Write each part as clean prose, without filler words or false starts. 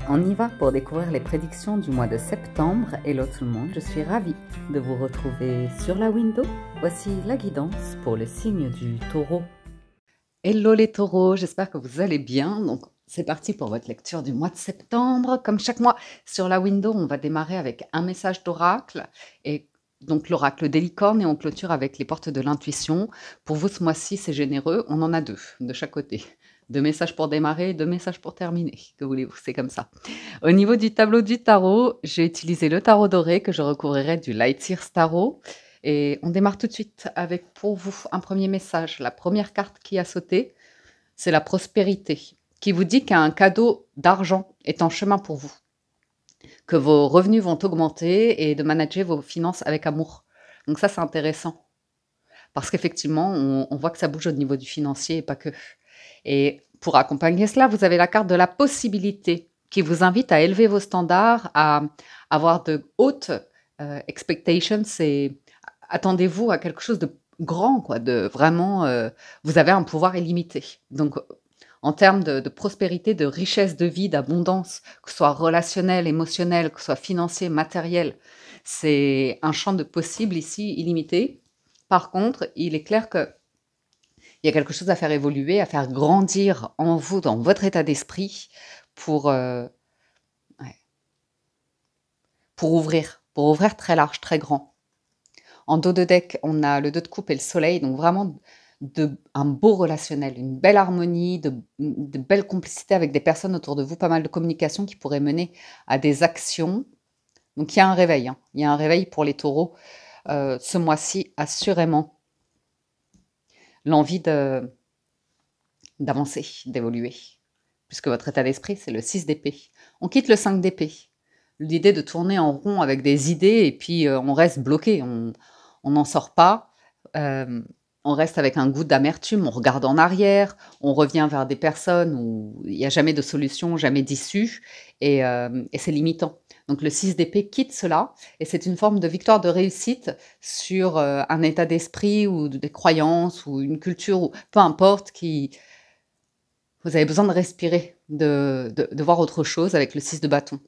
On y va pour découvrir les prédictions du mois de septembre. Hello tout le monde, je suis ravie de vous retrouver sur la window. Voici la guidance pour le signe du taureau. Hello les taureaux, j'espère que vous allez bien. Donc c'est parti pour votre lecture du mois de septembre. Comme chaque mois sur la window, on va démarrer avec un message d'oracle et donc l'oracle des licornes et on clôture avec les portes de l'intuition. Pour vous ce mois-ci, c'est généreux, on en a deux de chaque côté. 2 messages pour démarrer, 2 messages pour terminer. Que voulez-vous, c'est comme ça. Au niveau du tableau du tarot, j'ai utilisé le tarot doré que je recouvrirai du Light Years Tarot. Et on démarre tout de suite avec pour vous un premier message. La première carte qui a sauté, c'est la prospérité, qui vous dit qu'un cadeau d'argent est en chemin pour vous, que vos revenus vont augmenter et de manager vos finances avec amour. Donc ça, c'est intéressant. Parce qu'effectivement, on voit que ça bouge au niveau du financier et pas que. Et pour accompagner cela, vous avez la carte de la possibilité qui vous invite à élever vos standards, à avoir de hautes expectations et attendez-vous à quelque chose de grand, quoi, de vraiment, vous avez un pouvoir illimité. Donc, en termes de prospérité, de richesse de vie, d'abondance, que ce soit relationnel, émotionnel, que ce soit financier, matériel, c'est un champ de possibles ici illimité. Par contre, il est clair que il y a quelque chose à faire évoluer, à faire grandir en vous, dans votre état d'esprit, pour, ouais, pour ouvrir très large, très grand. En dos de deck, on a le 2 de coupe et le soleil, donc vraiment un beau relationnel, une belle harmonie, de belles complicités avec des personnes autour de vous, pas mal de communication qui pourrait mener à des actions. Donc il y a un réveil, hein. Il y a un réveil pour les taureaux ce mois-ci, assurément. L'envie d'avancer, d'évoluer, puisque votre état d'esprit, c'est le 6 d'épée. On quitte le 5 d'épée. L'idée de tourner en rond avec des idées et puis on reste bloqué, on n'en sort pas, on reste avec un goût d'amertume, on regarde en arrière, on revient vers des personnes où il n'y a jamais de solution, jamais d'issue, et c'est limitant. Donc le 6 d'épée quitte cela, et c'est une forme de victoire, de réussite sur un état d'esprit ou des croyances ou une culture, ou peu importe, vous avez besoin de respirer, de voir autre chose avec le 6 de bâton,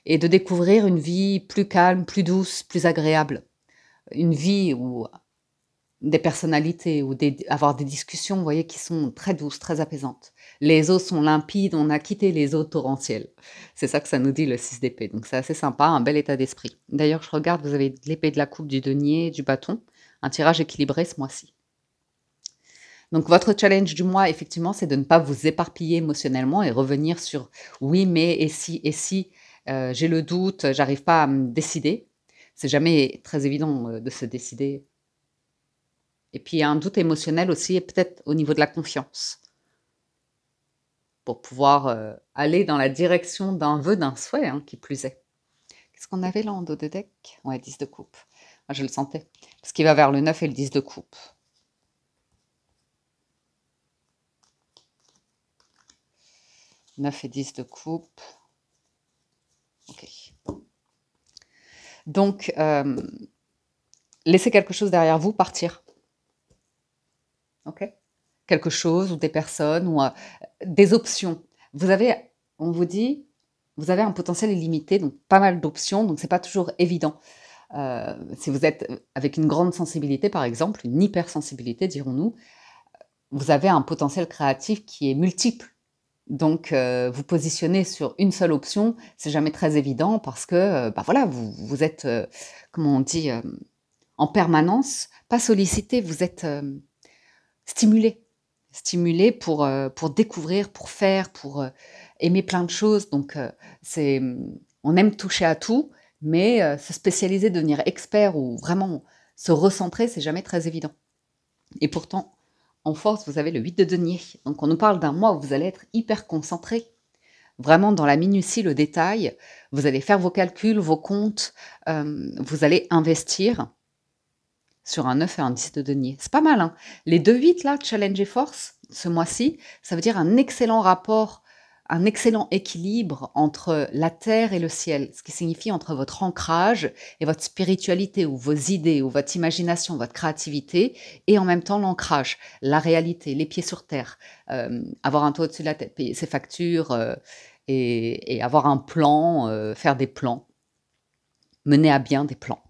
et de découvrir une vie plus calme, plus douce, plus agréable. Une vie où des personnalités, ou avoir des discussions, vous voyez, qui sont très douces, très apaisantes. Les eaux sont limpides, on a quitté les eaux torrentielles. C'est ça que ça nous dit le 6 d'épée. Donc c'est assez sympa, un bel état d'esprit. D'ailleurs, je regarde, vous avez l'épée de la coupe, du denier, du bâton. Un tirage équilibré ce mois-ci. Donc votre challenge du mois, effectivement, c'est de ne pas vous éparpiller émotionnellement et revenir sur « oui, mais, et si, j'ai le doute, j'arrive pas à me décider ». C'est jamais très évident de se décider. Et puis il y a un doute émotionnel aussi, et peut-être au niveau de la confiance, pour pouvoir aller dans la direction d'un vœu, d'un souhait, hein, qui plus est. Qu'est-ce qu'on avait là en dos de deck? Ouais, 10 de coupe. Moi, je le sentais. Parce qu'il va vers le 9 et le 10 de coupe. 9 et 10 de coupe. Ok. Donc, laissez quelque chose derrière vous partir. Ok? Quelque chose ou des personnes ou des options. On vous dit, vous avez un potentiel illimité, donc pas mal d'options, donc c'est pas toujours évident. Si vous êtes avec une grande sensibilité, par exemple, une hypersensibilité, dirons-nous, vous avez un potentiel créatif qui est multiple. Donc, vous positionner sur une seule option, c'est jamais très évident parce que, voilà, vous êtes, comment on dit, en permanence, pas sollicité, vous êtes stimulé. Stimulé pour découvrir, pour faire, pour aimer plein de choses. Donc, on aime toucher à tout, mais se spécialiser, devenir expert ou vraiment se recentrer, c'est jamais très évident. Et pourtant, en force, vous avez le 8 de denier. Donc, on nous parle d'un mois où vous allez être hyper concentré, vraiment dans la minutie, le détail. Vous allez faire vos calculs, vos comptes, vous allez investir sur un 9 et un 10 de denier. C'est pas mal, hein? Les 2-8, là, challenge et force, ce mois-ci, ça veut dire un excellent rapport, un excellent équilibre entre la terre et le ciel, ce qui signifie entre votre ancrage et votre spiritualité, ou vos idées, ou votre imagination, votre créativité, et en même temps l'ancrage, la réalité, les pieds sur terre, avoir un toit au-dessus de la tête, payer ses factures, et avoir un plan, faire des plans, mener à bien des plans,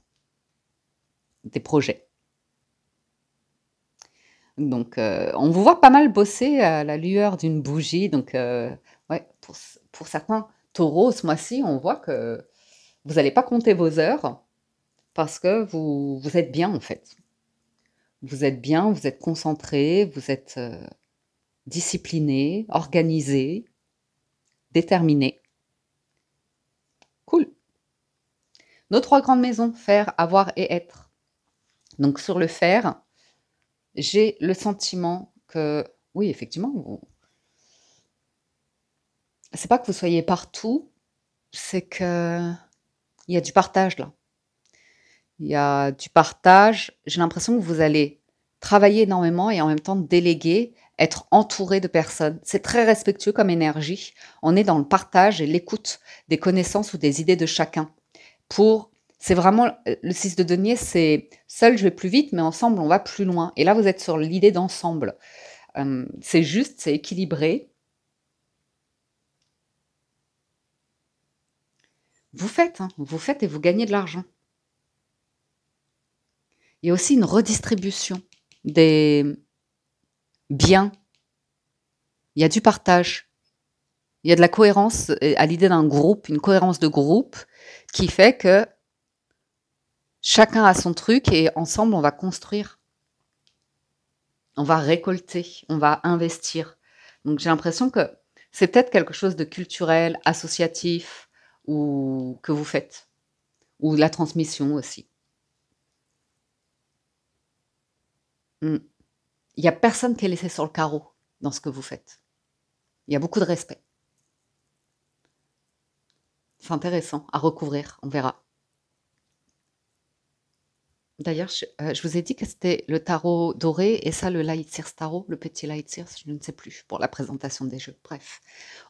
des projets. Donc, on vous voit pas mal bosser à la lueur d'une bougie. Donc, ouais, pour certains taureaux, ce mois-ci, on voit que vous n'allez pas compter vos heures parce que vous êtes bien, en fait. Vous êtes bien, vous êtes concentré, vous êtes discipliné, organisé, déterminé. Cool. Nos 3 grandes maisons, faire, avoir et être. Donc, sur le faire, j'ai le sentiment que, oui, effectivement, c'est pas que vous soyez partout, c'est qu'il y a du partage là. Il y a du partage. J'ai l'impression que vous allez travailler énormément et en même temps déléguer, être entouré de personnes. C'est très respectueux comme énergie. On est dans le partage et l'écoute des connaissances ou des idées de chacun. C'est vraiment le 6 de denier, c'est seul je vais plus vite, mais ensemble on va plus loin. Et là vous êtes sur l'idée d'ensemble. C'est juste, c'est équilibré. Vous faites et vous gagnez de l'argent. Il y a aussi une redistribution des biens. Il y a du partage. Il y a de la cohérence à l'idée d'un groupe, une cohérence de groupe qui fait que chacun a son truc et ensemble on va construire. On va récolter, on va investir. Donc j'ai l'impression que c'est peut-être quelque chose de culturel, associatif, ou que vous faites. Ou la transmission aussi. Il n'y a personne qui est laissé sur le carreau dans ce que vous faites. Il y a beaucoup de respect. C'est intéressant à recouvrir, on verra. D'ailleurs, je vous ai dit que c'était le tarot doré et ça, le Light Sears Tarot, le petit Light Sears, je ne sais plus, pour la présentation des jeux. Bref.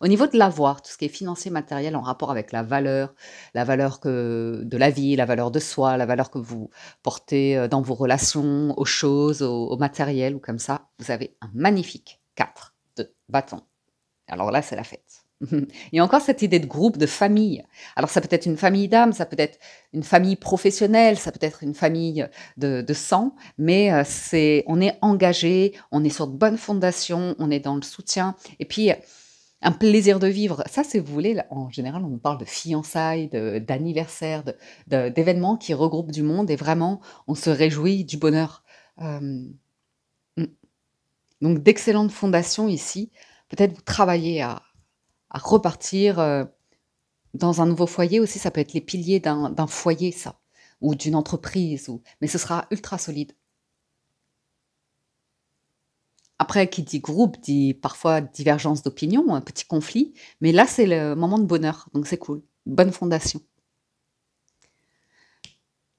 Au niveau de l'avoir, tout ce qui est financier, matériel, en rapport avec la valeur de la vie, la valeur de soi, la valeur que vous portez dans vos relations, aux choses, au matériel ou comme ça, vous avez un magnifique 4 de bâton. Alors là, c'est la fête. Il y a encore cette idée de groupe, de famille. Alors ça peut être une famille d'âme, ça peut être une famille professionnelle, ça peut être une famille de sang, mais on est engagé, on est sur de bonnes fondations, on est dans le soutien, et puis un plaisir de vivre. Ça, si vous voulez, en général, on parle de fiançailles, d'anniversaires, d'événements qui regroupent du monde, et vraiment, on se réjouit du bonheur. Donc d'excellentes fondations ici. Peut-être vous travaillez à repartir dans un nouveau foyer aussi. Ça peut être les piliers d'un foyer, ça, ou d'une entreprise, mais ce sera ultra solide. Après, qui dit groupe, dit parfois divergence d'opinion, un petit conflit, mais là, c'est le moment de bonheur, donc c'est cool. Bonne fondation.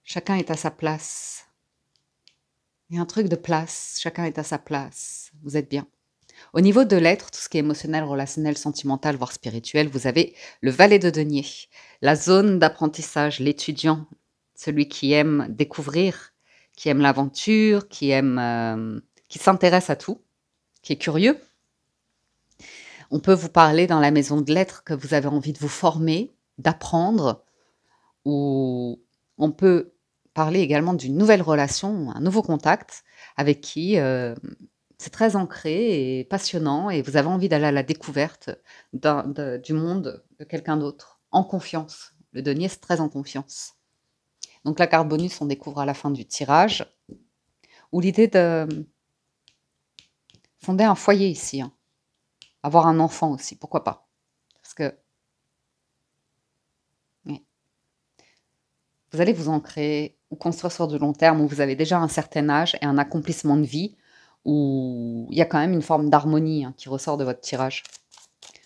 Chacun est à sa place. Il y a un truc de place, chacun est à sa place. Vous êtes bien. Au niveau de l'être, tout ce qui est émotionnel, relationnel, sentimental, voire spirituel, vous avez le valet de denier, la zone d'apprentissage, l'étudiant, celui qui aime découvrir, qui aime l'aventure, qui s'intéresse à tout, qui est curieux. On peut vous parler dans la maison de l'être que vous avez envie de vous former, d'apprendre, ou on peut parler également d'une nouvelle relation, un nouveau contact avec qui c'est très ancré et passionnant et vous avez envie d'aller à la découverte du monde de quelqu'un d'autre, en confiance. Le denier, c'est très en confiance. Donc la carte bonus, on découvre à la fin du tirage, ou l'idée de fonder un foyer ici, avoir un enfant aussi, pourquoi pas. Parce que oui, vous allez vous ancrer ou construire sur du long terme où vous avez déjà un certain âge et un accomplissement de vie, où il y a quand même une forme d'harmonie qui ressort de votre tirage.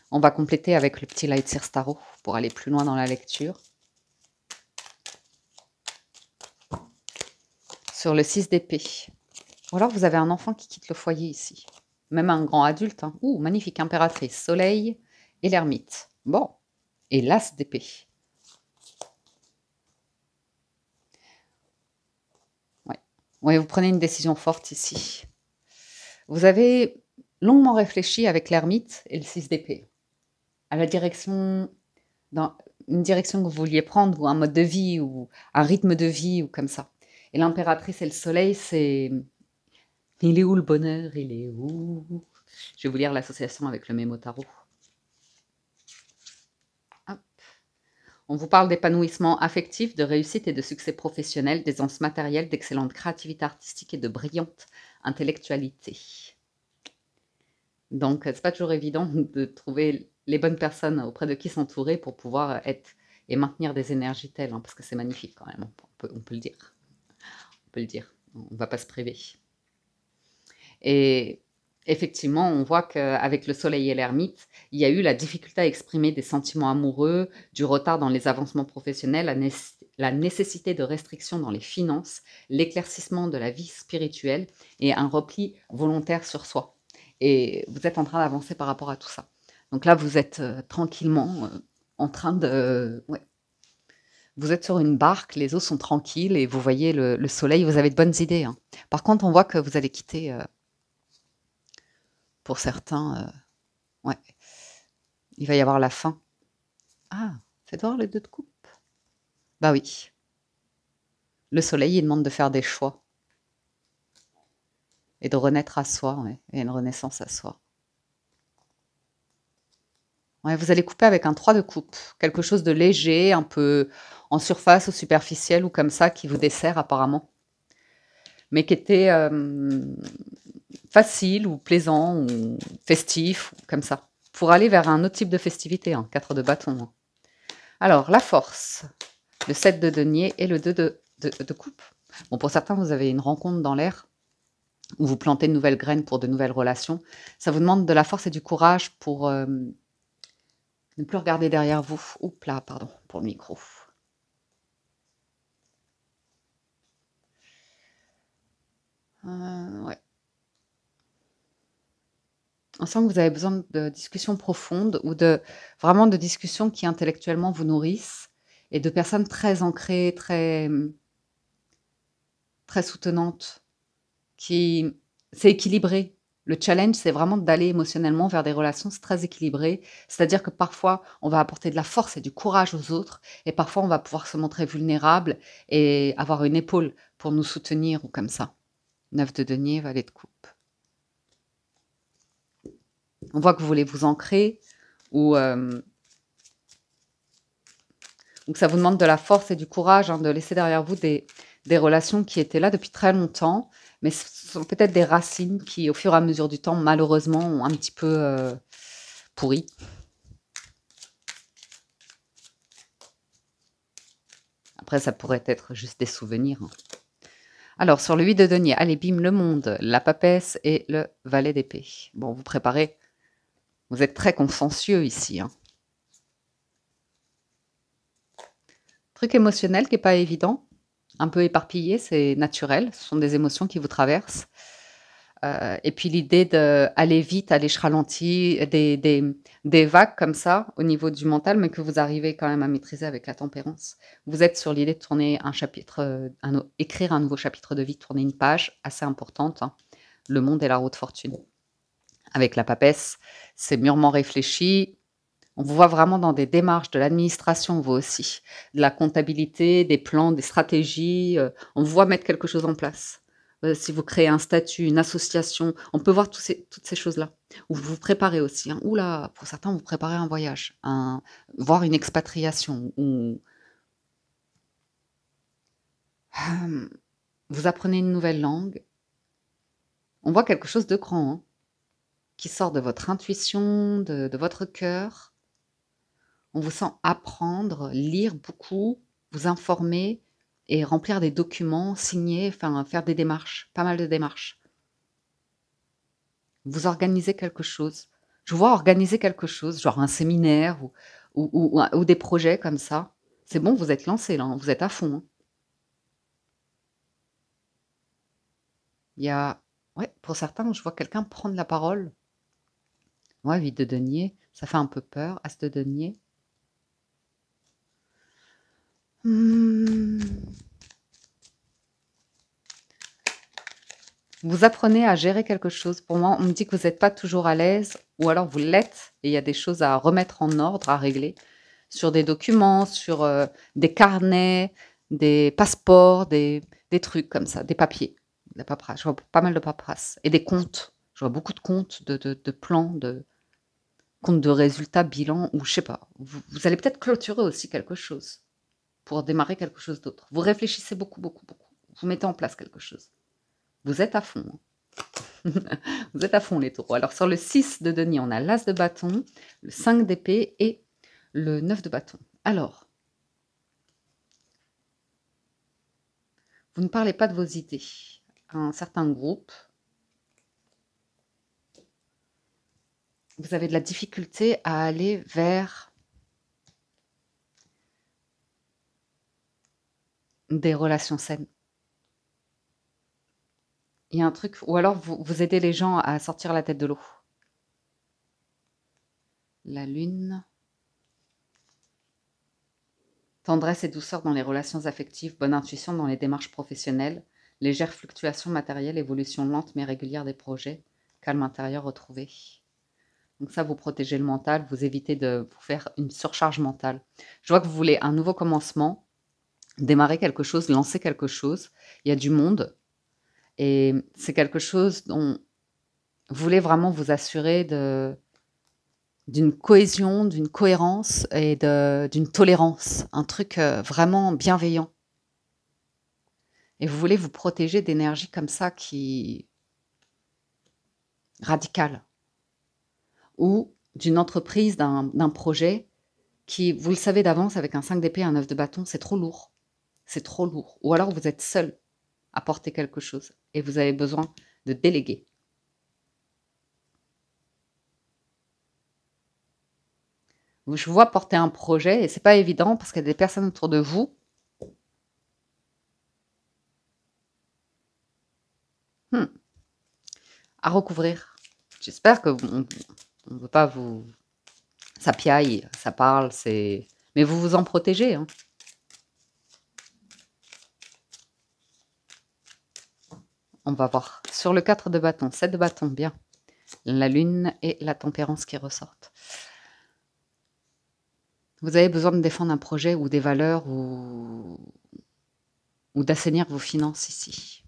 On va compléter avec le petit Light Sears Tarot pour aller plus loin dans la lecture. Sur le 6 d'épée. Ou alors vous avez un enfant qui quitte le foyer ici. Même un grand adulte. Ouh, magnifique, impératrice, soleil et l'ermite. Bon, et l'as d'épée. Ouais, vous prenez une décision forte ici. Vous avez longuement réfléchi avec l'ermite et le 6 d'épée. à la direction, dans une direction que vous vouliez prendre, ou un mode de vie, ou un rythme de vie, ou comme ça. Et l'impératrice et le soleil, c'est... Il est où le bonheur? Il est où? Je vais vous lire l'association avec le mémo tarot. Hop. On vous parle d'épanouissement affectif, de réussite et de succès professionnel, d'aisance matérielle, d'excellente créativité artistique et de brillante intellectualité. Donc, c'est pas toujours évident de trouver les bonnes personnes auprès de qui s'entourer pour pouvoir être et maintenir des énergies telles, hein, parce que c'est magnifique quand même, on peut le dire. On peut le dire, on ne va pas se priver. Et effectivement, on voit qu'avec le soleil et l'ermite, il y a eu la difficulté à exprimer des sentiments amoureux, du retard dans les avancements professionnels, la nécessité de restrictions dans les finances, l'éclaircissement de la vie spirituelle et un repli volontaire sur soi. Et vous êtes en train d'avancer par rapport à tout ça. Donc là, vous êtes tranquillement en train de... Ouais. Vous êtes sur une barque, les eaux sont tranquilles et vous voyez le soleil, vous avez de bonnes idées, hein. Par contre, on voit que vous allez quitter... pour certains, ouais, il va y avoir la fin. Ah, faites voir les 2 de coupe. Bah oui. Le soleil, il demande de faire des choix. Et de renaître à soi, ouais, et une renaissance à soi. Ouais, vous allez couper avec un 3 de coupe. Quelque chose de léger, un peu en surface ou superficiel ou comme ça, qui vous dessert apparemment. Mais qui était facile ou plaisant ou festif, ou comme ça. Pour aller vers un autre type de festivité, hein, 4 de bâton. Hein. Alors, la force, le 7 de denier et le 2 de coupe. Bon, pour certains, vous avez une rencontre dans l'air où vous plantez de nouvelles graines pour de nouvelles relations. Ça vous demande de la force et du courage pour ne plus regarder derrière vous. Oups là, pardon, pour le micro. Ouais. On sent que vous avez besoin de discussions profondes ou vraiment de discussions qui intellectuellement vous nourrissent et de personnes très ancrées, très soutenantes, qui... C'est équilibré. Le challenge, c'est vraiment d'aller émotionnellement vers des relations très équilibrées. C'est-à-dire que parfois, on va apporter de la force et du courage aux autres, et parfois, on va pouvoir se montrer vulnérable et avoir une épaule pour nous soutenir ou comme ça. 9 de denier, valet de coupe. On voit que vous voulez vous ancrer ou que ça vous demande de la force et du courage, hein, de laisser derrière vous des relations qui étaient là depuis très longtemps, mais ce sont peut-être des racines qui, au fur et à mesure du temps, malheureusement, ont un petit peu pourri. Après, ça pourrait être juste des souvenirs. Hein. Alors, sur le 8 de denier, allez, bim, le monde, la papesse et le valet d'épée. Bon, vous préparez. Vous êtes très consciencieux ici. Hein. Truc émotionnel qui n'est pas évident. Un peu éparpillé, c'est naturel. Ce sont des émotions qui vous traversent. Et puis l'idée d'aller vite, aller ralentir, des vagues comme ça au niveau du mental, mais que vous arrivez quand même à maîtriser avec la tempérance. Vous êtes sur l'idée de tourner un chapitre, écrire un nouveau chapitre de vie, tourner une page assez importante, hein, le monde et la roue de fortune. Avec la papesse, c'est mûrement réfléchi. On vous voit vraiment dans des démarches de l'administration, vous aussi, de la comptabilité, des plans, des stratégies. On vous voit mettre quelque chose en place. Si vous créez un statut, une association, on peut voir toutes ces choses-là. Ou vous vous préparez aussi. Hein. Oula, pour certains, vous préparez un voyage, voire une expatriation. Ou vous apprenez une nouvelle langue. On voit quelque chose de grand, hein, qui sort de votre intuition, de votre cœur. On vous sent apprendre, lire beaucoup, vous informer et remplir des documents, signer, enfin faire des démarches, pas mal de démarches. Vous organisez quelque chose. Je vous vois organiser quelque chose, genre un séminaire ou des projets comme ça. C'est bon, vous êtes lancé là, hein, vous êtes à fond. Hein. Il y a, ouais, pour certains, je vois quelqu'un prendre la parole. Ouais, 8 de denier, ça fait un peu peur. As de denier. Vous apprenez à gérer quelque chose. Pour moi, on me dit que vous n'êtes pas toujours à l'aise, ou alors vous l'êtes, et il y a des choses à remettre en ordre, à régler, sur des documents, sur des carnets, des passeports, des trucs comme ça, des papiers, de la paperasse. Je vois pas mal de paperasse. Et des comptes. Je vois beaucoup de comptes, de plans, de comptes de résultats, bilans, ou je sais pas. Vous allez peut-être clôturer aussi quelque chose pour démarrer quelque chose d'autre. Vous réfléchissez beaucoup, beaucoup, beaucoup. Vous mettez en place quelque chose. Vous êtes à fond. Hein. Vous êtes à fond les taureaux. Alors sur le 6 de denier, on a l'as de bâton, le 5 d'épée et le 9 de bâton. Alors, vous ne parlez pas de vos idées à un certain groupe. Vous avez de la difficulté à aller vers des relations saines. Il y a un truc, ou alors vous aidez les gens à sortir la tête de l'eau. La lune. Tendresse et douceur dans les relations affectives, bonne intuition dans les démarches professionnelles, légère fluctuation matérielle, évolution lente mais régulière des projets, calme intérieur retrouvé. Donc ça, vous protégez le mental, vous évitez de vous faire une surcharge mentale. Je vois que vous voulez un nouveau commencement, démarrer quelque chose, lancer quelque chose. Il y a du monde et c'est quelque chose dont vous voulez vraiment vous assurer d'une cohésion, d'une cohérence et d'une tolérance. Un truc vraiment bienveillant. Et vous voulez vous protéger d'énergie comme ça qui radicale. Ou d'une entreprise, d'un projet qui, vous le savez d'avance, avec un 5 d'épée et un 9 de bâton, c'est trop lourd. C'est trop lourd. Ou alors vous êtes seul à porter quelque chose et vous avez besoin de déléguer. Je vois porter un projet et c'est pas évident parce qu'il y a des personnes autour de vous à recouvrir. J'espère que on ne veut pas vous... Ça piaille, ça parle, c'est... Mais vous vous en protégez. Hein. On va voir. Sur le 4 de bâton, 7 de bâton, bien. La lune et la tempérance qui ressortent. Vous avez besoin de défendre un projet ou des valeurs ou d'assainir vos finances ici.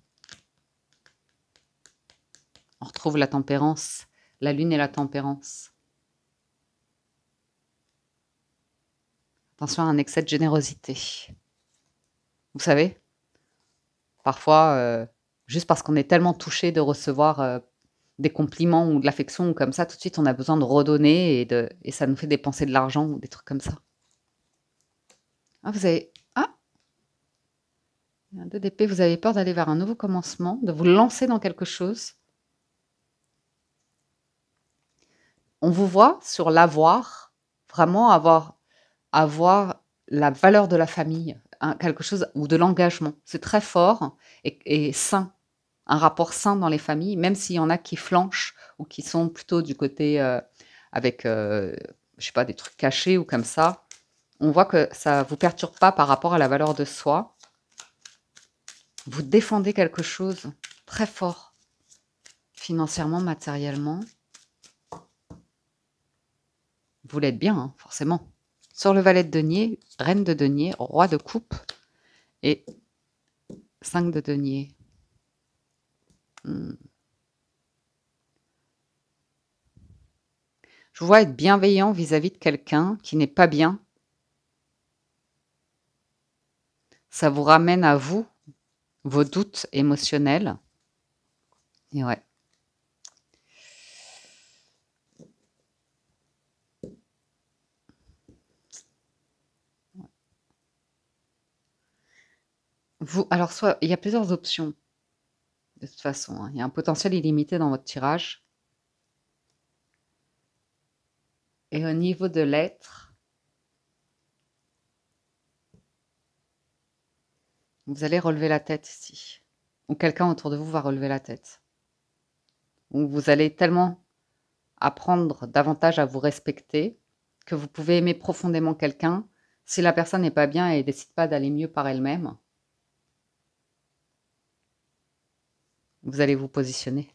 On retrouve la tempérance, la lune et la tempérance. Attention à un excès de générosité. Vous savez, parfois, juste parce qu'on est tellement touché de recevoir des compliments ou de l'affection ou comme ça, tout de suite on a besoin de redonner et ça nous fait dépenser de l'argent ou des trucs comme ça. Ah, vous avez... Ah, un 2 d'épée, vous avez peur d'aller vers un nouveau commencement, de vous lancer dans quelque chose. On vous voit sur l'avoir, vraiment avoir la valeur de la famille, hein, quelque chose, ou de l'engagement. C'est très fort et sain, un rapport sain dans les familles, même s'il y en a qui flanchent ou qui sont plutôt du côté avec, je sais pas, des trucs cachés ou comme ça. On voit que ça ne vous perturbe pas par rapport à la valeur de soi. Vous défendez quelque chose très fort, financièrement, matériellement. Vous l'êtes bien, hein, forcément. Sur le valet de denier, reine de denier, roi de coupe et 5 de denier. Je vous vois être bienveillant vis-à-vis de quelqu'un qui n'est pas bien. Ça vous ramène à vous, vos doutes émotionnels. Et ouais. Alors, soit il y a plusieurs options, de toute façon. Hein. Il y a un potentiel illimité dans votre tirage. Et au niveau de l'être, vous allez relever la tête ici. Ou quelqu'un autour de vous va relever la tête. Ou vous allez tellement apprendre davantage à vous respecter que vous pouvez aimer profondément quelqu'un si la personne n'est pas bien et décide pas d'aller mieux par elle-même. vous allez vous positionner.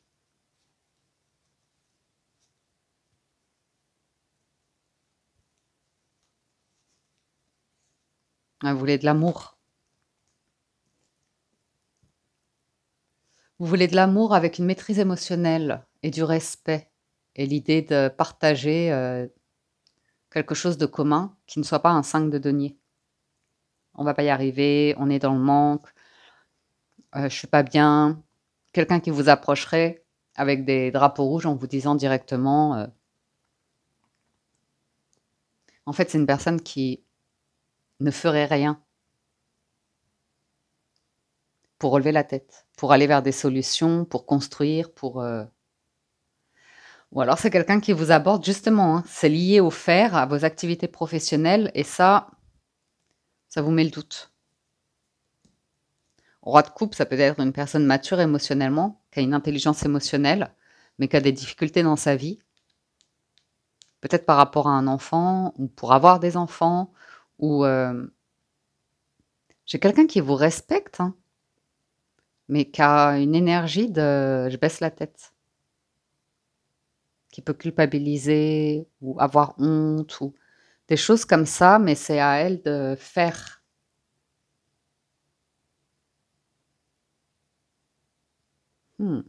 Vous voulez de l'amour. Vous voulez de l'amour avec une maîtrise émotionnelle et du respect et l'idée de partager quelque chose de commun qui ne soit pas un 5 de denier. On va pas y arriver, on est dans le manque, je suis pas bien. Quelqu'un qui vous approcherait avec des drapeaux rouges en vous disant directement en fait, c'est une personne qui ne ferait rien pour relever la tête, pour aller vers des solutions, pour construire, pour... Ou alors c'est quelqu'un qui vous aborde justement, hein, c'est lié au faire, à vos activités professionnelles, et ça vous met le doute. Roi de coupe, ça peut être une personne mature émotionnellement, qui a une intelligence émotionnelle, mais qui a des difficultés dans sa vie. Peut-être par rapport à un enfant, ou pour avoir des enfants, ou... J'ai quelqu'un qui vous respecte, hein, mais qui a une énergie de je baisse la tête, qui peut culpabiliser ou avoir honte ou des choses comme ça, mais c'est à elle de faire. Hmm.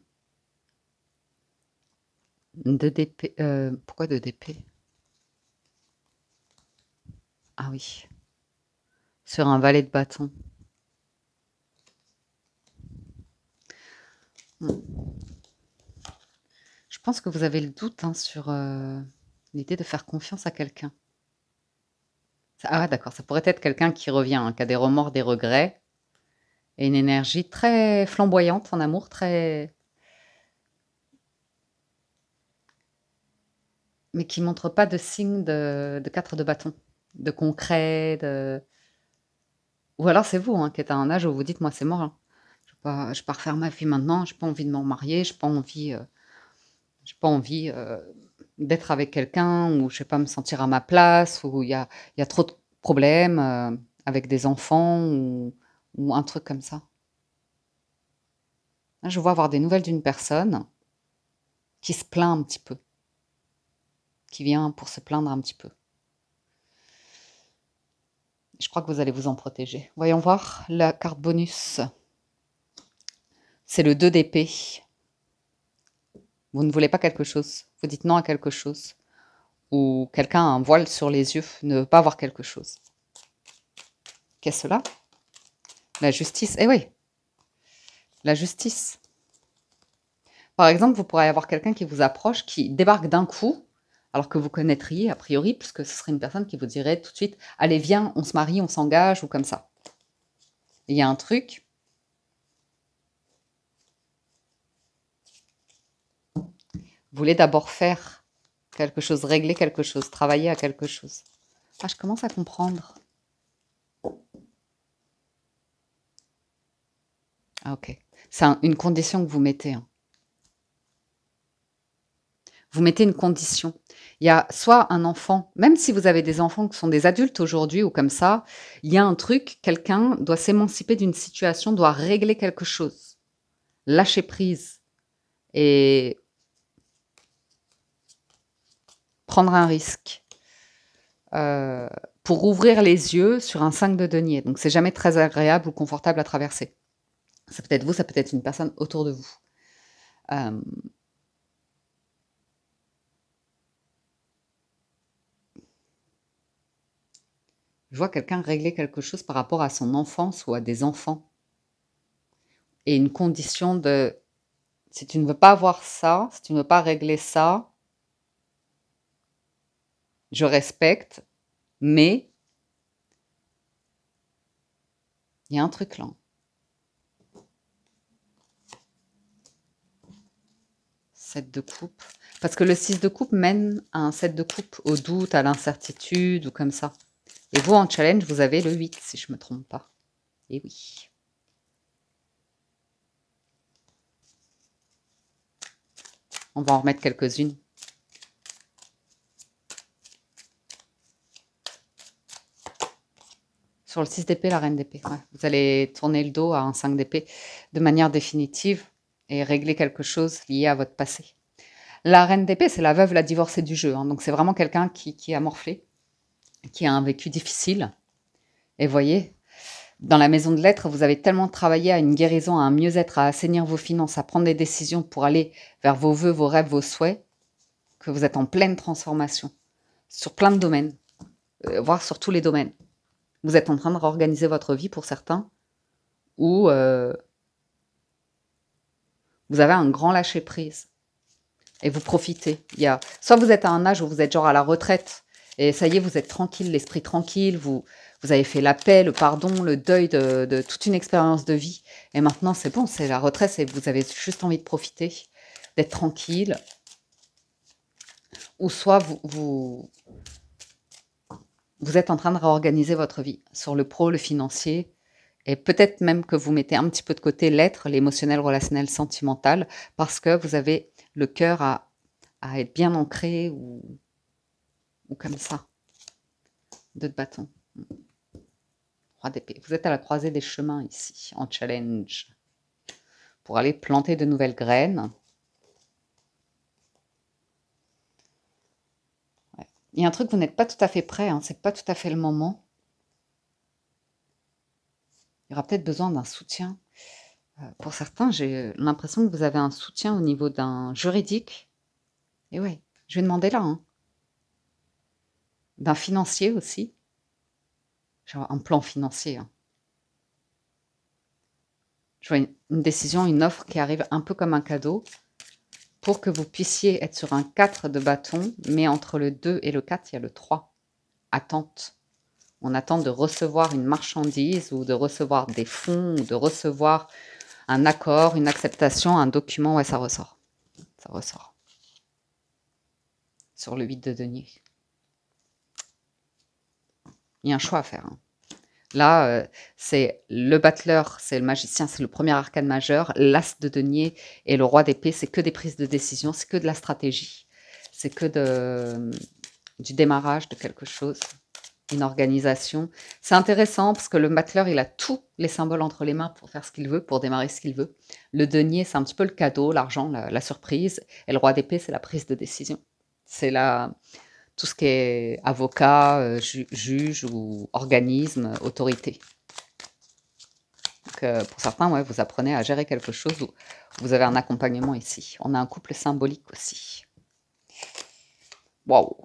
2 d'épée. Pourquoi 2 d'épée? Ah oui. Sur un valet de bâton. Hmm. Je pense que vous avez le doute hein, sur l'idée de faire confiance à quelqu'un. Ah d'accord, ça pourrait être quelqu'un qui revient, hein, qui a des remords, des regrets, et une énergie très flamboyante en amour, très... mais qui montre pas de signe de 4 de bâton, de concret, de... Ou alors c'est vous hein, qui êtes à un âge où vous dites, moi c'est mort, hein. Je ne vais pas refaire ma vie maintenant, j'ai pas envie de m'en marier, j'ai pas envie d'être avec quelqu'un, ou je sais pas, me sentir à ma place, ou il y a trop de problèmes avec des enfants, ou un truc comme ça. Là, je vois avoir des nouvelles d'une personne qui se plaint un petit peu, qui vient pour se plaindre un petit peu. Je crois que vous allez vous en protéger. Voyons voir la carte bonus. C'est le 2 d'épée. Vous ne voulez pas quelque chose. Vous dites non à quelque chose. Ou quelqu'un a un voile sur les yeux, ne veut pas voir quelque chose. Qu'est-ce cela? La justice. Eh oui, la justice. Par exemple, vous pourrez avoir quelqu'un qui vous approche, qui débarque d'un coup, alors que vous connaîtriez a priori, puisque ce serait une personne qui vous dirait tout de suite « Allez, viens, on se marie, on s'engage » ou comme ça. Il y a un truc. Vous voulez d'abord faire quelque chose, régler quelque chose, travailler à quelque chose. Ah, je commence à comprendre. Ah, ok. C'est une condition que vous mettez. Hein. Vous mettez une condition. Il y a soit un enfant, même si vous avez des enfants qui sont des adultes aujourd'hui ou comme ça, il y a un truc, quelqu'un doit s'émanciper d'une situation, doit régler quelque chose, lâcher prise et prendre un risque pour ouvrir les yeux sur un 5 de denier. Donc, c'est jamais très agréable ou confortable à traverser. Ça peut être vous, ça peut être une personne autour de vous. Je vois quelqu'un régler quelque chose par rapport à son enfance ou à des enfants. Et une condition de, si tu ne veux pas voir ça, si tu ne veux pas régler ça, je respecte, mais il y a un truc là. 7 de coupe. Parce que le 6 de coupe mène à un 7 de coupe, au doute, à l'incertitude ou comme ça. Et vous, en challenge, vous avez le 8, si je ne me trompe pas. Et oui. On va en remettre quelques-unes. Sur le 6 d'épée, la reine d'épée. Ouais. Vous allez tourner le dos à un 5 d'épée de manière définitive. et régler quelque chose lié à votre passé. La reine d'épée, c'est la veuve, la divorcée du jeu. Hein, donc c'est vraiment quelqu'un qui a morflé, qui a un vécu difficile. Et voyez, dans la maison de lettres, vous avez tellement travaillé à une guérison, à un mieux-être, à assainir vos finances, à prendre des décisions pour aller vers vos vœux, vos rêves, vos souhaits, que vous êtes en pleine transformation sur plein de domaines, voire sur tous les domaines. Vous êtes en train de réorganiser votre vie pour certains, ou vous avez un grand lâcher-prise et vous profitez. Soit vous êtes à un âge où vous êtes genre à la retraite et ça y est, vous êtes tranquille, l'esprit tranquille, vous avez fait la paix, le pardon, le deuil de toute une expérience de vie. Et maintenant, c'est bon, c'est la retraite et vous avez juste envie de profiter, d'être tranquille. Ou soit vous êtes en train de réorganiser votre vie sur le pro, le financier, et peut-être même que vous mettez un petit peu de côté l'être, l'émotionnel, relationnel, sentimental, parce que vous avez le cœur à être bien ancré ou comme ça. Deux de bâton. Roi d'épée. Vous êtes à la croisée des chemins ici, en challenge, pour aller planter de nouvelles graines. Ouais. Il y a un truc, vous n'êtes pas tout à fait prêt, hein, c'est pas tout à fait le moment. Il y aura peut-être besoin d'un soutien. Pour certains, j'ai l'impression que vous avez un soutien au niveau d'un juridique. Et ouais, je vais demander là. Hein. D'un financier aussi. Genre un plan financier. Hein. Je vois une décision, une offre qui arrive un peu comme un cadeau pour que vous puissiez être sur un 4 de bâton, mais entre le 2 et le 4, il y a le 3. Attente. On attend de recevoir une marchandise ou de recevoir des fonds ou de recevoir un accord, une acceptation, un document. Ouais, ça ressort. Ça ressort. Sur le 8 de denier. Il y a un choix à faire. Hein. Là, c'est le battleur, c'est le magicien, c'est le premier arcane majeur. L'as de denier et le roi d'épée, c'est que des prises de décision, c'est que de la stratégie. C'est que du démarrage de quelque chose, une organisation. C'est intéressant parce que le battleur, il a tous les symboles entre les mains pour faire ce qu'il veut, pour démarrer ce qu'il veut. Le denier, c'est un petit peu le cadeau, l'argent, la surprise. Et le roi d'épée, c'est la prise de décision. C'est tout ce qui est avocat, juge ou organisme, autorité. Donc, pour certains, ouais, vous apprenez à gérer quelque chose ou vous avez un accompagnement ici. On a un couple symbolique aussi. Waouh!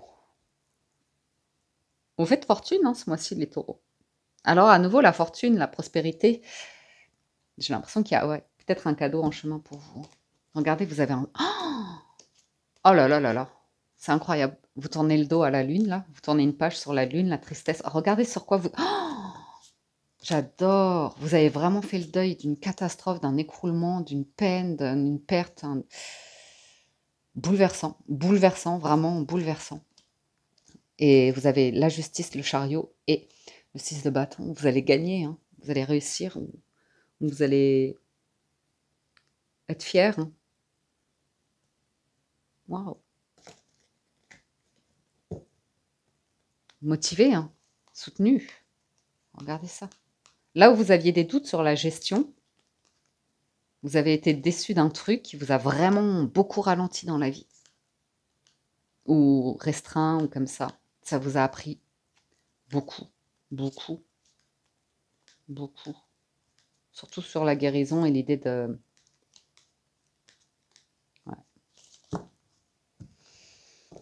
Vous faites fortune hein, ce mois-ci, les taureaux. Alors, à nouveau, la fortune, la prospérité, j'ai l'impression qu'il y a peut-être un cadeau en chemin pour vous. Regardez, vous avez un... Oh là là là là! C'est incroyable. Vous tournez le dos à la lune, là. Vous tournez une page sur la lune, la tristesse. Regardez sur quoi vous... Oh, j'adore. Vous avez vraiment fait le deuil d'une catastrophe, d'un écroulement, d'une peine, d'une perte. Bouleversant. Bouleversant, vraiment bouleversant. Et vous avez la justice, le chariot et le 6 de bâton. Vous allez gagner. Hein. Vous allez réussir. Vous allez être fier. Hein. Waouh. Motivé, hein. Soutenu. Regardez ça. Là où vous aviez des doutes sur la gestion, vous avez été déçu d'un truc qui vous a vraiment beaucoup ralenti dans la vie. Ou restreint, ou comme ça. Ça vous a appris beaucoup, beaucoup, beaucoup. Surtout sur la guérison et l'idée de... Ouais.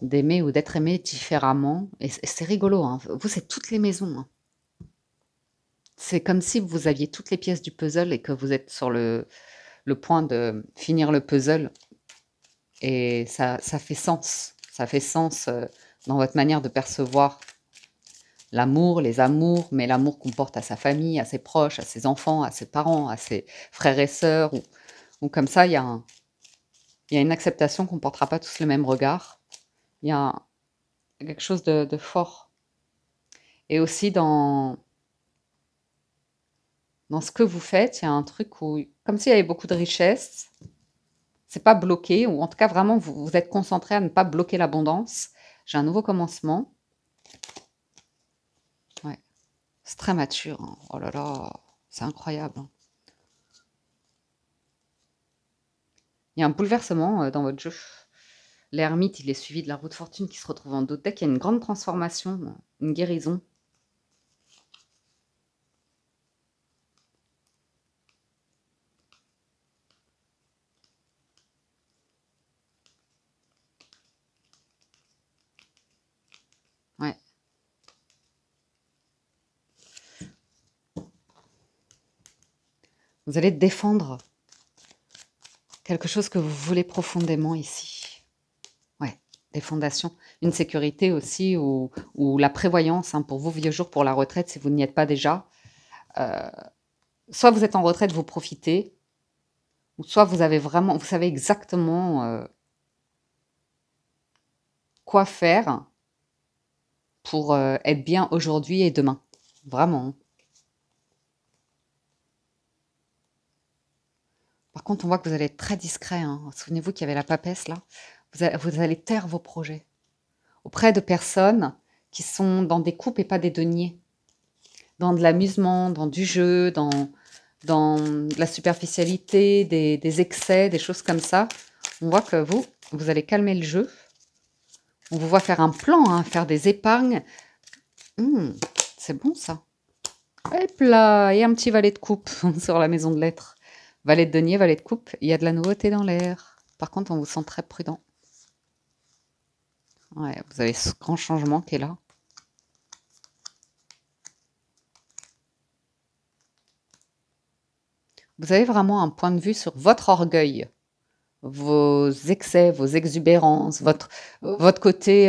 D'aimer ou d'être aimé différemment. Et c'est rigolo, hein. Vous, c'est toutes les maisons. Hein. C'est comme si vous aviez toutes les pièces du puzzle et que vous êtes sur le point de finir le puzzle. Et ça fait sens. Ça fait sens dans votre manière de percevoir l'amour, les amours, mais l'amour qu'on porte à sa famille, à ses proches, à ses enfants, à ses parents, à ses frères et sœurs. Ou comme ça, il y a une acceptation qu'on ne portera pas tous le même regard. Il y a quelque chose de fort. Et aussi dans ce que vous faites, il y a un truc où, comme s'il y avait beaucoup de richesse, c'est pas bloqué, ou en tout cas vraiment vous êtes concentré à ne pas bloquer l'abondance. J'ai un nouveau commencement. Ouais, c'est très mature. Hein. Oh là là, c'est incroyable. Hein. Il y a un bouleversement dans votre jeu. L'ermite, il est suivi de la roue de fortune qui se retrouve en dos de deck. Il y a une grande transformation, une guérison. Ouais. Vous allez défendre quelque chose que vous voulez profondément ici. Ouais, des fondations. Une sécurité aussi ou la prévoyance pour vous, vieux jours, pour la retraite, si vous n'y êtes pas déjà. Soit vous êtes en retraite, vous profitez, ou soit vous avez vraiment, vous savez exactement quoi faire pour être bien aujourd'hui et demain. Vraiment. Par contre, on voit que vous allez être très discret. Hein. Souvenez-vous qu'il y avait la papesse là. Vous allez taire vos projets auprès de personnes qui sont dans des coupes et pas des deniers. Dans de l'amusement, dans du jeu, dans de la superficialité, des excès, des choses comme ça. On voit que vous allez calmer le jeu. On vous voit faire un plan, hein, faire des épargnes. C'est bon ça. Hop là, et un petit valet de coupe sur la maison de lettres. Valet de denier, valet de coupe, il y a de la nouveauté dans l'air. Par contre, on vous sent très prudent. Ouais, vous avez ce grand changement qui est là. Vous avez vraiment un point de vue sur votre orgueil, vos excès, vos exubérances, votre côté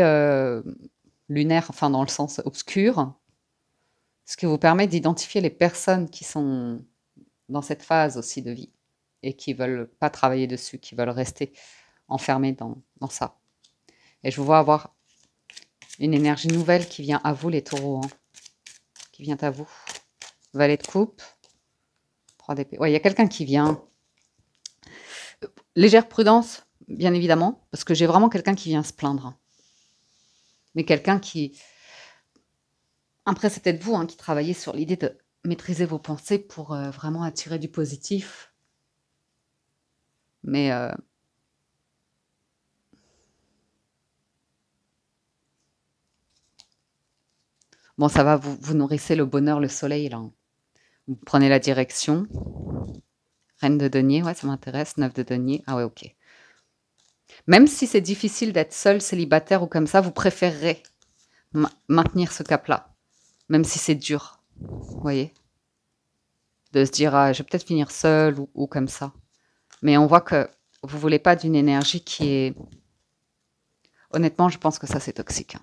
lunaire, enfin dans le sens obscur, ce qui vous permet d'identifier les personnes qui sont dans cette phase aussi de vie et qui ne veulent pas travailler dessus, qui veulent rester enfermés dans ça. Et je vous vois avoir une énergie nouvelle qui vient à vous, les taureaux, hein, qui vient à vous. Valet de coupe, 3 d'épée. Ouais, il y a quelqu'un qui vient. Légère prudence, bien évidemment, parce que j'ai vraiment quelqu'un qui vient se plaindre. Mais quelqu'un qui... Après, c'est peut-être vous hein, qui travaillez sur l'idée de maîtriser vos pensées pour vraiment attirer du positif. Mais... bon, ça va, vous nourrissez le bonheur, le soleil, là. Vous prenez la direction. Reine de denier, ouais, ça m'intéresse. 9 de denier, ah ouais, ok. Même si c'est difficile d'être seul, célibataire ou comme ça, vous préférerez maintenir ce cap-là. Même si c'est dur, vous voyez. De se dire, ah, je vais peut-être finir seul ou comme ça. Mais on voit que vous ne voulez pas d'une énergie qui est... Honnêtement, je pense que ça, c'est toxique.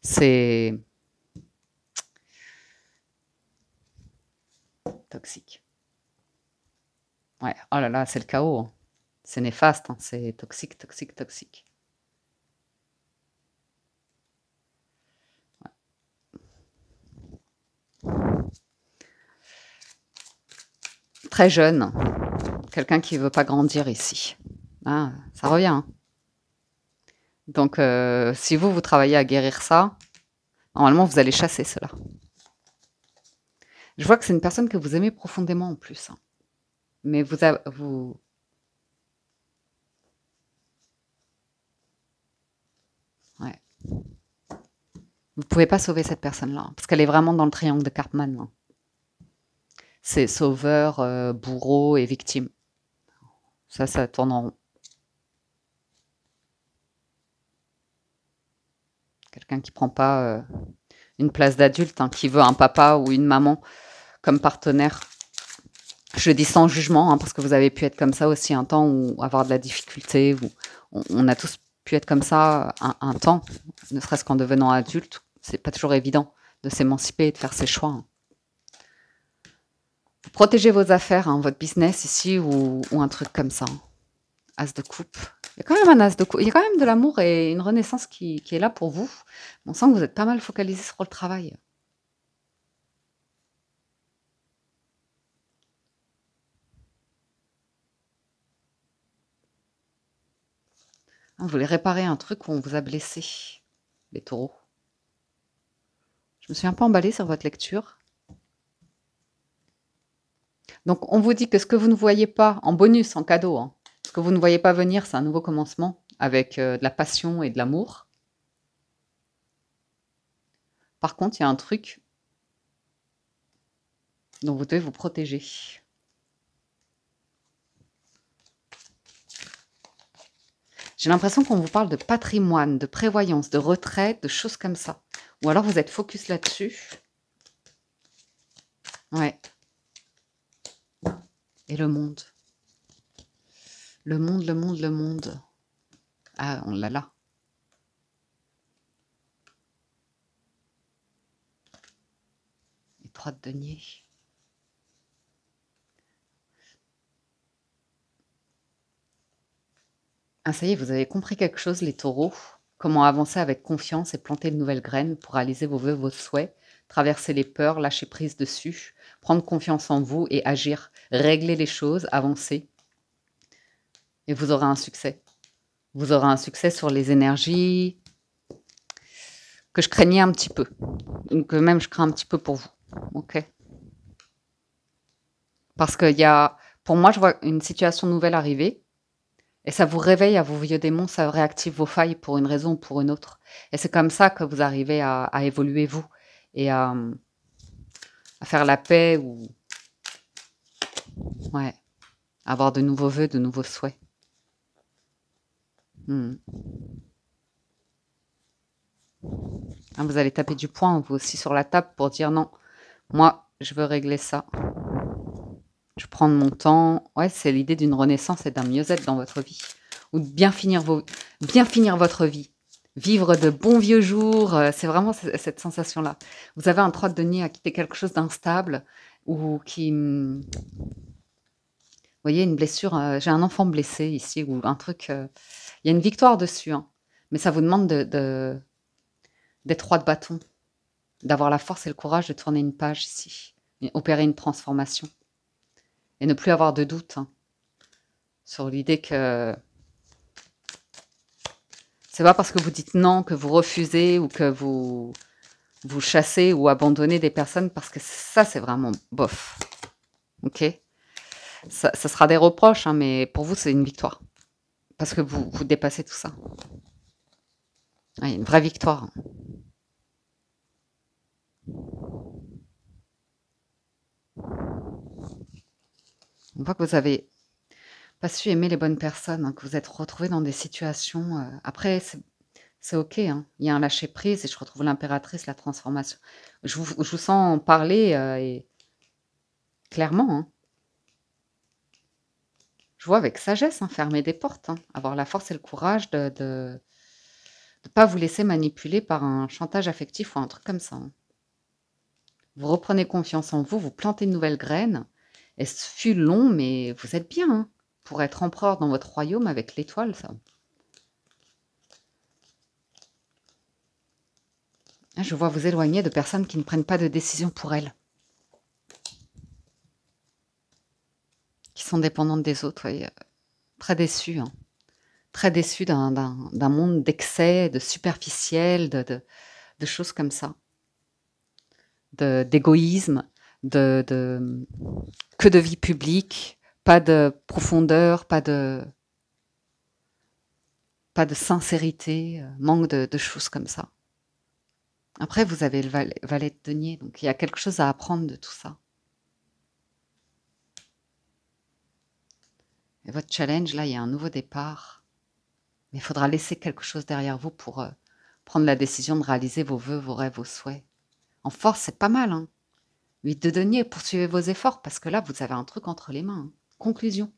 C'est... toxique. Ouais, oh là là, c'est le chaos. Hein. C'est néfaste, hein. C'est toxique, toxique, toxique. Ouais. Très jeune, quelqu'un qui ne veut pas grandir ici. Ah, ça revient. Hein. Donc, si vous travaillez à guérir ça, normalement, vous allez chasser cela. Je vois que c'est une personne que vous aimez profondément en plus. Hein. Mais vous... Ouais. Vous ne pouvez pas sauver cette personne-là, hein, parce qu'elle est vraiment dans le triangle de Karpman. Hein. C'est sauveur, bourreau et victime. Ça tourne en rond. Quelqu'un qui ne prend pas une place d'adulte, hein, qui veut un papa ou une maman comme partenaire. Je le dis sans jugement, hein, parce que vous avez pu être comme ça aussi un temps, ou avoir de la difficulté. On a tous pu être comme ça un temps, ne serait-ce qu'en devenant adulte. C'est pas toujours évident de s'émanciper et de faire ses choix. Hein. Vous protégez vos affaires, hein, votre business ici, ou un truc comme ça. Hein. As de coupe. Il y a quand même un as de coupe. Il y a quand même de l'amour et une renaissance qui est là pour vous. On sent que vous êtes pas mal focalisé sur le travail. Vous voulez réparer un truc où on vous a blessé, les taureaux. Je me suis un peu emballée sur votre lecture. Donc, on vous dit que ce que vous ne voyez pas, en bonus, en cadeau, hein, ce que vous ne voyez pas venir, c'est un nouveau commencement avec de la passion et de l'amour. Par contre, il y a un truc dont vous devez vous protéger. J'ai l'impression qu'on vous parle de patrimoine, de prévoyance, de retraite, de choses comme ça. Ou alors vous êtes focus là-dessus. Ouais. Et le monde. Le monde, le monde, le monde. Ah, on l'a là. Les 3 de denier. Ah, ça y est, vous avez compris quelque chose, les taureaux. Comment avancer avec confiance et planter de nouvelles graines pour réaliser vos vœux, vos souhaits, traverser les peurs, lâcher prise dessus, prendre confiance en vous et agir, régler les choses, avancer. Et vous aurez un succès. Vous aurez un succès sur les énergies que je craignais un petit peu. Donc même je crains un petit peu pour vous. Ok. Parce qu'il y a, pour moi, je vois une situation nouvelle arriver. Et ça vous réveille à vos vieux démons, ça réactive vos failles pour une raison ou pour une autre. Et c'est comme ça que vous arrivez à évoluer, vous, et à faire la paix ou ouais, avoir de nouveaux vœux, de nouveaux souhaits. Vous allez taper du poing, vous aussi, sur la table pour dire non, moi, je veux régler ça. Je prends mon temps. Ouais, c'est l'idée d'une renaissance et d'un mieux-être dans votre vie. Ou de bien finir votre vie. Vivre de bons vieux jours, c'est vraiment cette sensation-là. Vous avez un 3 de denier à quitter quelque chose d'instable ou qui... Vous voyez, une blessure, j'ai un enfant blessé ici ou un truc... Il y a une victoire dessus, hein, mais ça vous demande d'être 3 de bâton, d'avoir la force et le courage de tourner une page ici, opérer une transformation. Et ne plus avoir de doute hein, sur l'idée que c'est pas parce que vous dites non que vous refusez ou que vous chassez ou abandonnez des personnes, parce que ça, c'est vraiment bof. Ok, ça sera des reproches, hein, mais pour vous, c'est une victoire. Parce que vous dépassez tout ça. Il y a une vraie victoire. Hein. On voit que vous avez pas su aimer les bonnes personnes, hein, que vous êtes retrouvés dans des situations... après, c'est ok, hein. Il y a un lâcher-prise et je retrouve l'impératrice, la transformation. Je vous sens en parler et clairement. Hein. Je vois avec sagesse, hein, fermer des portes, hein, avoir la force et le courage de pas vous laisser manipuler par un chantage affectif ou un truc comme ça. Hein. Vous reprenez confiance en vous, vous plantez une nouvelle graine. Et ce fut long, mais vous êtes bien hein, pour être empereur dans votre royaume avec l'étoile, ça. Je vois vous éloigner de personnes qui ne prennent pas de décision pour elles. Qui sont dépendantes des autres, ouais. Très déçues. Hein. Très déçues d'un monde d'excès, de superficiel, de choses comme ça. D'égoïsme, que de vie publique, pas de profondeur, pas de sincérité, manque de choses comme ça. Après, vous avez le valet de denier, donc il y a quelque chose à apprendre de tout ça. Et votre challenge, là, il y a un nouveau départ. Mais il faudra laisser quelque chose derrière vous pour prendre la décision de réaliser vos vœux, vos rêves, vos souhaits. En force, c'est pas mal. Hein. 8 de denier, poursuivez vos efforts, parce que là, vous avez un truc entre les mains. Hein. Conclusion.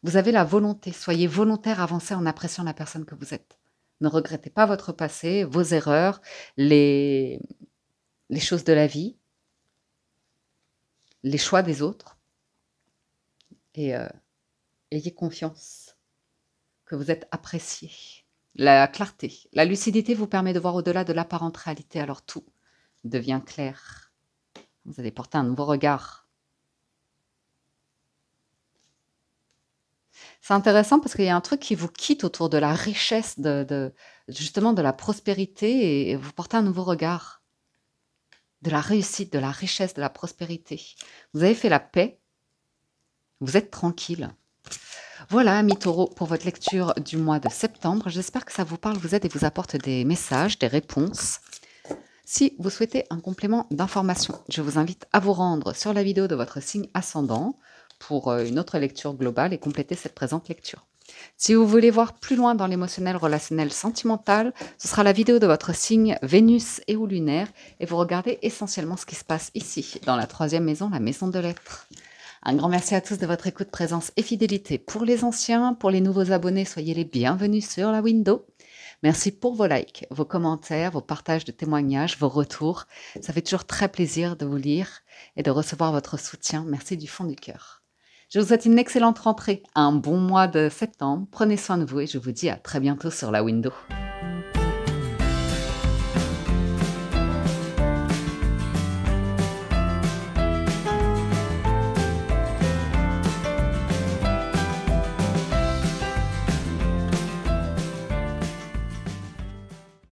Vous avez la volonté. Soyez volontaire, avancez en appréciant la personne que vous êtes. Ne regrettez pas votre passé, vos erreurs, les choses de la vie, les choix des autres. Et ayez confiance que vous êtes apprécié. La clarté, la lucidité vous permet de voir au-delà de l'apparente réalité, alors tout devient clair. Vous allez porter un nouveau regard. C'est intéressant parce qu'il y a un truc qui vous quitte autour de la richesse, justement de la prospérité, et vous portez un nouveau regard. de la réussite, de la richesse, de la prospérité. Vous avez fait la paix, vous êtes tranquille. Voilà, amis taureaux, pour votre lecture du mois de septembre. J'espère que ça vous parle, vous aide et vous apporte des messages, des réponses. Si vous souhaitez un complément d'information, je vous invite à vous rendre sur la vidéo de votre signe ascendant pour une autre lecture globale et compléter cette présente lecture. Si vous voulez voir plus loin dans l'émotionnel, relationnel, sentimental, ce sera la vidéo de votre signe Vénus et ou lunaire et vous regardez essentiellement ce qui se passe ici, dans la troisième maison, la maison de l'être. Un grand merci à tous de votre écoute, présence et fidélité. Pour les anciens, pour les nouveaux abonnés, soyez les bienvenus sur la window. Merci pour vos likes, vos commentaires, vos partages de témoignages, vos retours. Ça fait toujours très plaisir de vous lire et de recevoir votre soutien. Merci du fond du cœur. Je vous souhaite une excellente rentrée, un bon mois de septembre. Prenez soin de vous et je vous dis à très bientôt sur la window.